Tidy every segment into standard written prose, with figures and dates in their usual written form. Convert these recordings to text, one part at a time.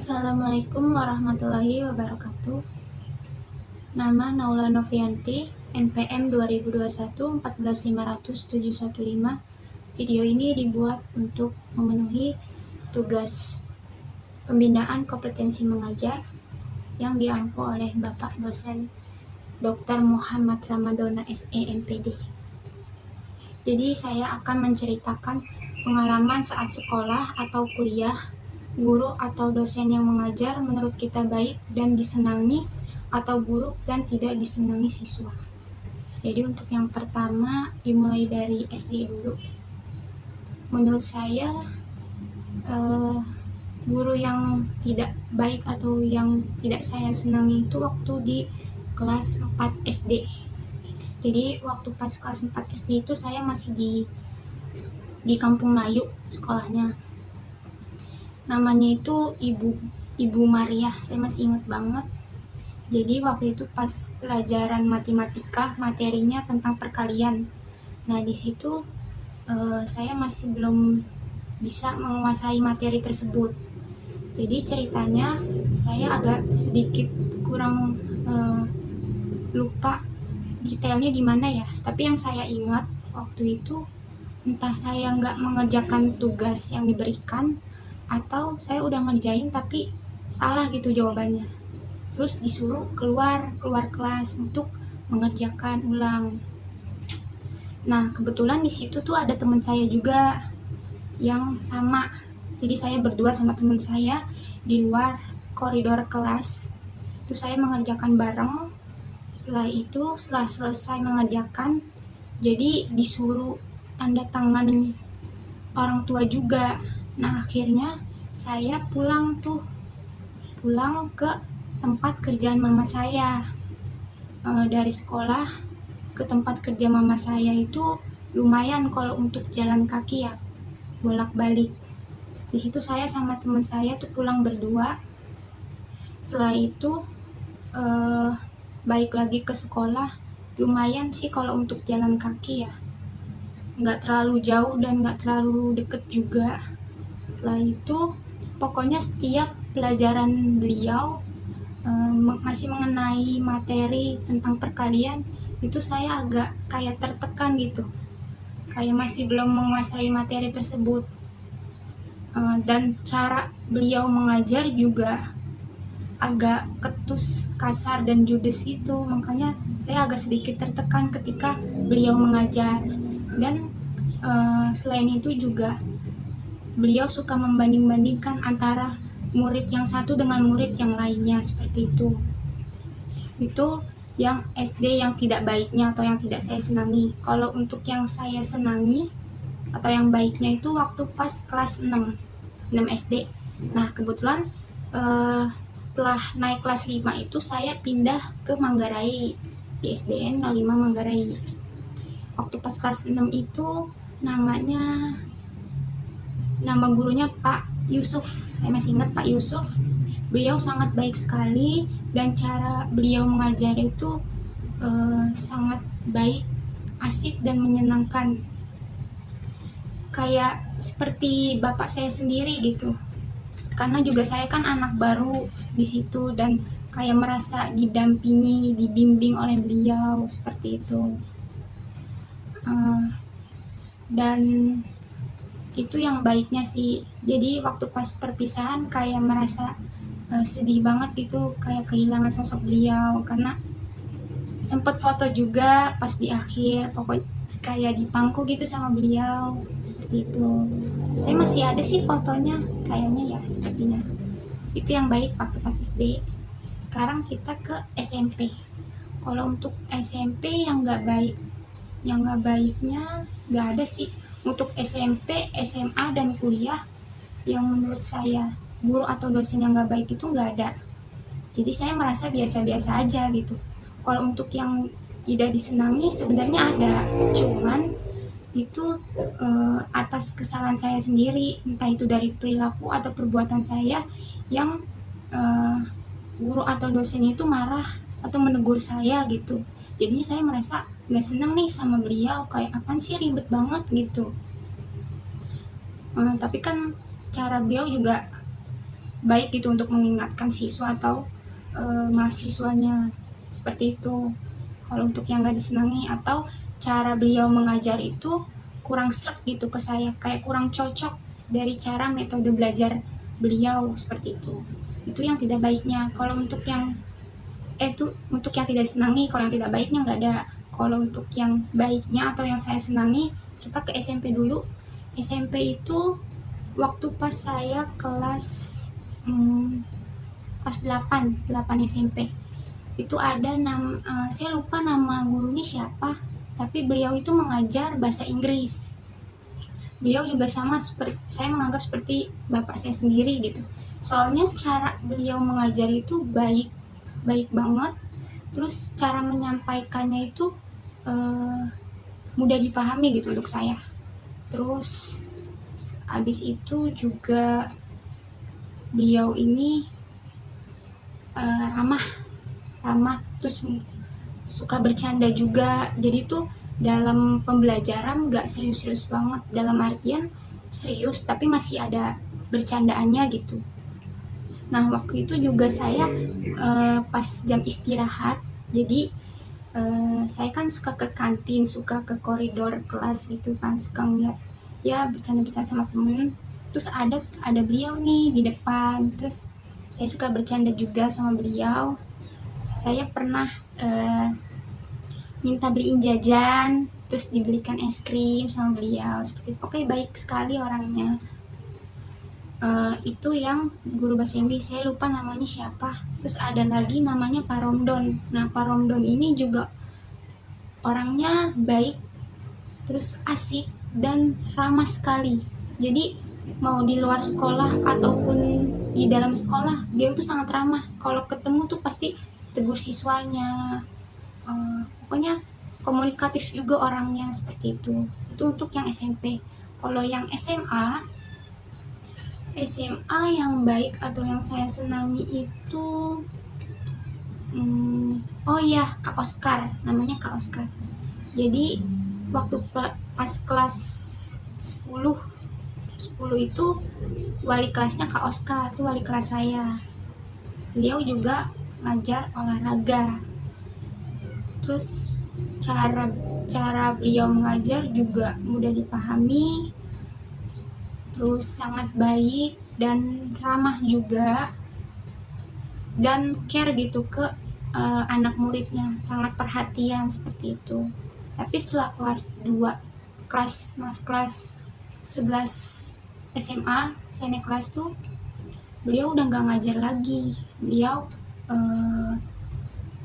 Assalamualaikum warahmatullahi wabarakatuh. Nama Naula Novianti, NPM 2021 14500 Video ini dibuat untuk memenuhi tugas pembinaan kompetensi mengajar yang diampu oleh Bapak dosen Dr. Muhammad Ramadona SE MPD. Jadi saya akan menceritakan pengalaman saat sekolah atau kuliah, guru atau dosen yang mengajar menurut kita baik dan disenangi, atau buruk dan tidak disenangi siswa. Jadi untuk yang pertama dimulai dari SD dulu. Menurut saya guru yang tidak baik atau yang tidak saya senangi itu waktu di kelas 4 SD. Jadi waktu pas kelas 4 SD itu saya masih di Kampung Melayu sekolahnya. Namanya itu Ibu Maria, saya masih ingat banget. Jadi waktu itu pas pelajaran matematika, materinya tentang perkalian. Nah di situ saya masih belum bisa menguasai materi tersebut. Jadi ceritanya saya agak sedikit kurang lupa detailnya gimana ya. Tapi yang saya ingat waktu itu entah saya nggak mengerjakan tugas yang diberikan, atau saya udah ngerjain tapi salah gitu jawabannya. Terus disuruh keluar kelas untuk mengerjakan ulang. Nah kebetulan di situ tuh ada teman saya juga yang sama. Jadi saya berdua sama teman saya di luar koridor kelas. Itu saya mengerjakan bareng. Setelah itu, setelah selesai mengerjakan, jadi disuruh tanda tangan orang tua juga. Nah akhirnya saya pulang ke tempat kerjaan mama saya. Dari sekolah ke tempat kerja mama saya itu lumayan kalau untuk jalan kaki ya, bolak-balik. Di situ saya sama teman saya tuh pulang berdua. Setelah itu balik lagi ke sekolah. Lumayan sih kalau untuk jalan kaki ya, nggak terlalu jauh dan nggak terlalu deket juga. Setelah itu pokoknya setiap pelajaran beliau masih mengenai materi tentang perkalian itu saya agak kayak tertekan gitu, kayak masih belum menguasai materi tersebut. Dan cara beliau mengajar juga agak ketus, kasar dan judes gitu, makanya saya agak sedikit tertekan ketika beliau mengajar. Dan selain itu juga beliau suka membanding-bandingkan antara murid yang satu dengan murid yang lainnya, seperti itu. Itu yang SD yang tidak baiknya atau yang tidak saya senangi. Kalau untuk yang saya senangi atau yang baiknya itu waktu pas kelas 6 SD. Nah kebetulan setelah naik kelas 5 itu saya pindah ke Manggarai, di SDN 05 Manggarai. Waktu pas kelas 6 itu nama gurunya Pak Yusuf, saya masih ingat Pak Yusuf. Beliau sangat baik sekali dan cara beliau mengajar itu sangat baik, asik dan menyenangkan. Kayak seperti bapak saya sendiri gitu. Karena juga saya kan anak baru di situ dan kayak merasa didampingi, dibimbing oleh beliau, seperti itu. Dan itu yang baiknya sih. Jadi waktu pas perpisahan kayak merasa sedih banget gitu, kayak kehilangan sosok beliau. Karena sempat foto juga pas di akhir, pokoknya kayak di pangku gitu sama beliau, seperti itu. Saya masih ada sih fotonya, kayaknya ya, sepertinya. Itu yang baik pakai pas SD. Sekarang kita ke SMP. Kalau untuk SMP yang nggak baiknya nggak ada sih. Untuk SMP, SMA dan kuliah yang menurut saya guru atau dosen yang nggak baik itu nggak ada. Jadi saya merasa biasa-biasa aja gitu. Kalau untuk yang tidak disenangi sebenarnya ada, cuman itu atas kesalahan saya sendiri, entah itu dari perilaku atau perbuatan saya yang guru atau dosennya itu marah atau menegur saya gitu. Jadinya saya merasa nggak senang nih sama beliau, kayak apaan sih ribet banget gitu. Tapi kan cara beliau juga baik gitu untuk mengingatkan siswa atau mahasiswanya, seperti itu. Kalau untuk yang gak disenangi atau cara beliau mengajar itu kurang sreg gitu ke saya, kayak kurang cocok dari cara metode belajar beliau, seperti itu yang tidak baiknya. Kalau untuk yang untuk yang tidak disenangi, kalau yang tidak baiknya nggak ada. Kalau untuk yang baiknya atau yang saya senangi, kita ke SMP dulu. SMP itu waktu pas saya kelas 8 SMP itu ada saya lupa nama gurunya siapa, tapi beliau itu mengajar bahasa Inggris. Beliau juga sama seperti saya, menganggap seperti bapak saya sendiri gitu, soalnya cara beliau mengajar itu baik banget. Terus cara menyampaikannya itu mudah dipahami gitu untuk saya. Terus habis itu juga beliau ini ramah, terus suka bercanda juga. Jadi tuh dalam pembelajaran gak serius-serius banget, dalam artian serius tapi masih ada bercandaannya gitu. Nah waktu itu juga saya pas jam istirahat, jadi saya kan suka ke kantin, suka ke koridor kelas gitu kan, suka ngeliat ya bercanda-bercanda sama temen. Terus ada beliau nih di depan, terus saya suka bercanda juga sama beliau. Saya pernah minta beliin jajan, terus dibelikan es krim sama beliau, seperti itu. Oke, baik sekali orangnya. Itu yang guru bahasa Inggris, saya lupa namanya siapa. Terus ada lagi namanya Pak Romdon. Nah Pak Romdon ini juga orangnya baik, terus asik dan ramah sekali. Jadi mau di luar sekolah ataupun di dalam sekolah, dia tuh sangat ramah. Kalau ketemu tuh pasti tegur siswanya, pokoknya komunikatif juga orangnya, seperti itu. Itu untuk yang SMP. Kalau yang SMA yang baik atau yang saya senangi itu oh iya, Kak Oscar, namanya Kak Oscar. Jadi waktu pas kelas 10 itu wali kelasnya Kak Oscar, itu wali kelas saya. Beliau juga ngajar olahraga. Terus cara beliau mengajar juga mudah dipahami, terus sangat baik dan ramah juga, dan care gitu ke anak muridnya, sangat perhatian, seperti itu. Tapi setelah kelas 11 SMA, saya naik kelas tuh, beliau udah gak ngajar lagi. Beliau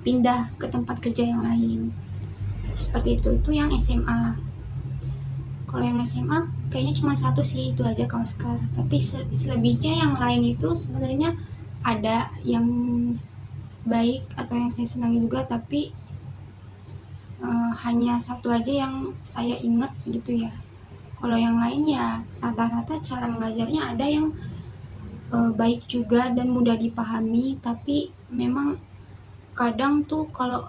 pindah ke tempat kerja yang lain, seperti itu yang SMA. Kalau yang SMA kayaknya cuma satu sih, itu aja Kak Oscar. Tapi selebihnya yang lain itu sebenarnya ada yang baik atau yang saya senangi juga, tapi hanya satu aja yang saya ingat gitu ya. Kalau yang lain ya rata-rata cara mengajarnya ada yang baik juga dan mudah dipahami, tapi memang kadang tuh kalau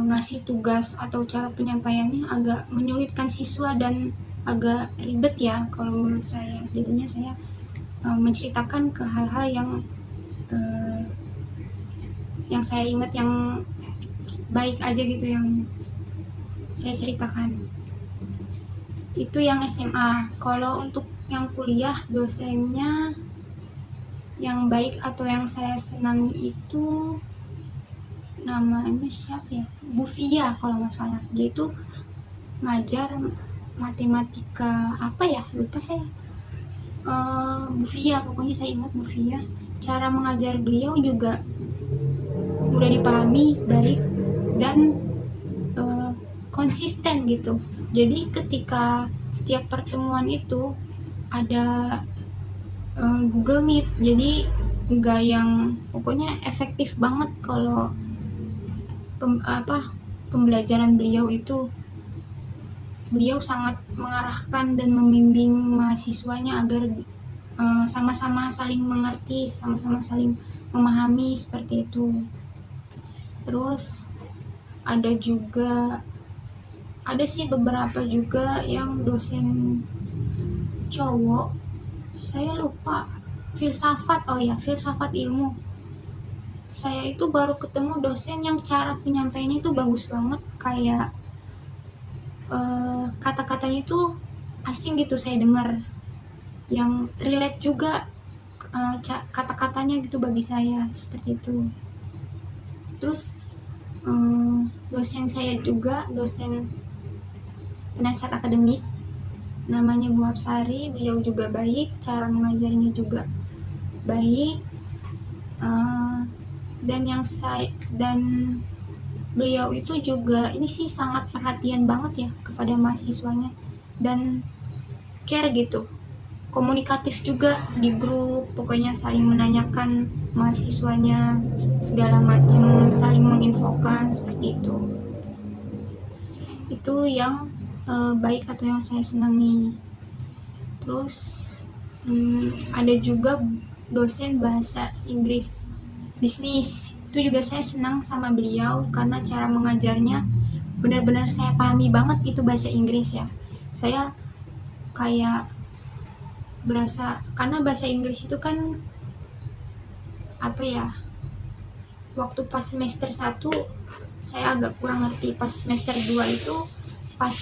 ngasih tugas atau cara penyampaiannya agak menyulitkan siswa dan agak ribet ya kalau menurut saya. Jadinya saya menceritakan ke hal-hal yang saya ingat yang baik aja gitu, yang saya ceritakan. Itu yang SMA. Kalau untuk yang kuliah, dosennya yang baik atau yang saya senangi itu namanya siapa ya, Bu Fia kalau nggak salah. Dia itu ngajar matematika apa ya, lupa saya. Bu Fia, pokoknya saya ingat Bu Fia. Cara mengajar beliau juga mudah dipahami, baik dan konsisten gitu. Jadi ketika setiap pertemuan itu ada Google Meet, jadi nggak yang pokoknya efektif banget kalau pembelajaran beliau itu. Beliau sangat mengarahkan dan membimbing mahasiswanya agar sama-sama saling mengerti, sama-sama saling memahami, seperti itu. Terus ada sih beberapa juga yang dosen cowok, saya lupa filsafat. Oh ya, filsafat ilmu. Saya itu baru ketemu dosen yang cara penyampaiannya itu bagus banget, kayak kata-katanya itu asing gitu saya dengar, yang relate juga kata-katanya gitu bagi saya, seperti itu. Terus dosen saya juga, dosen penasihat akademik, namanya Bu Hapsari. Beliau juga baik, cara mengajarnya juga baik, dan beliau itu juga ini sih sangat perhatian banget ya kepada mahasiswanya, dan care gitu, komunikatif juga di grup, pokoknya saling menanyakan mahasiswanya segala macam, saling menginfokan, seperti itu yang baik atau yang saya senangi. Terus ada juga dosen bahasa Inggris bisnis, itu juga saya senang sama beliau karena cara mengajarnya benar-benar saya pahami banget itu bahasa Inggris ya. Saya kayak berasa, karena bahasa Inggris itu kan apa ya, waktu pas semester 1 saya agak kurang ngerti, pas semester 2 itu pas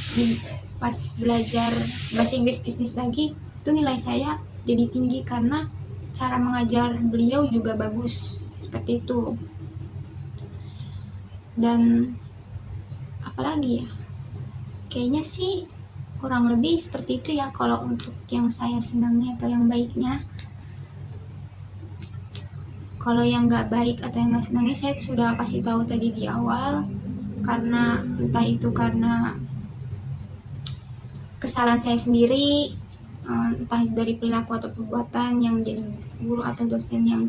belajar bahasa Inggris bisnis lagi, itu nilai saya jadi tinggi karena cara mengajar beliau juga bagus, seperti itu. Dan apalagi ya, kayaknya sih kurang lebih seperti itu ya kalau untuk yang saya senangnya atau yang baiknya. Kalau yang nggak baik atau yang nggak senangnya saya sudah kasih tahu tadi di awal, karena entah itu karena kesalahan saya sendiri, entah dari perilaku atau perbuatan yang menjadi guru atau dosen yang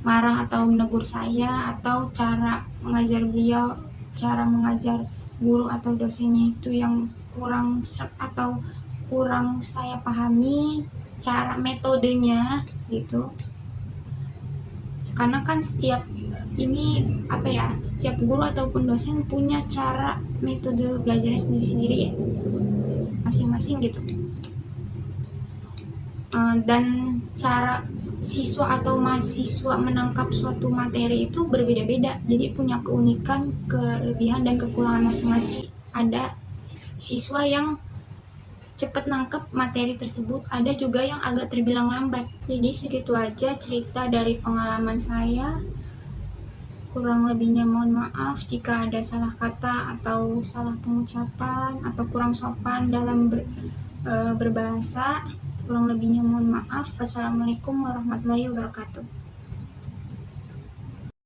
marah atau menegur saya, atau cara mengajar beliau, cara mengajar guru atau dosennya itu yang kurang atau kurang saya pahami cara metodenya gitu. Karena kan setiap guru ataupun dosen punya cara metode belajarnya sendiri-sendiri ya, masing-masing gitu. Dan cara siswa atau mahasiswa menangkap suatu materi itu berbeda-beda, jadi punya keunikan, kelebihan dan kekurangan masing-masing. Ada siswa yang cepat nangkep materi tersebut, ada juga yang agak terbilang lambat. Jadi segitu aja cerita dari pengalaman saya. Kurang lebihnya mohon maaf jika ada salah kata atau salah pengucapan atau kurang sopan dalam berbahasa. Kurang lebihnya mohon maaf. Wassalamualaikum warahmatullahi wabarakatuh.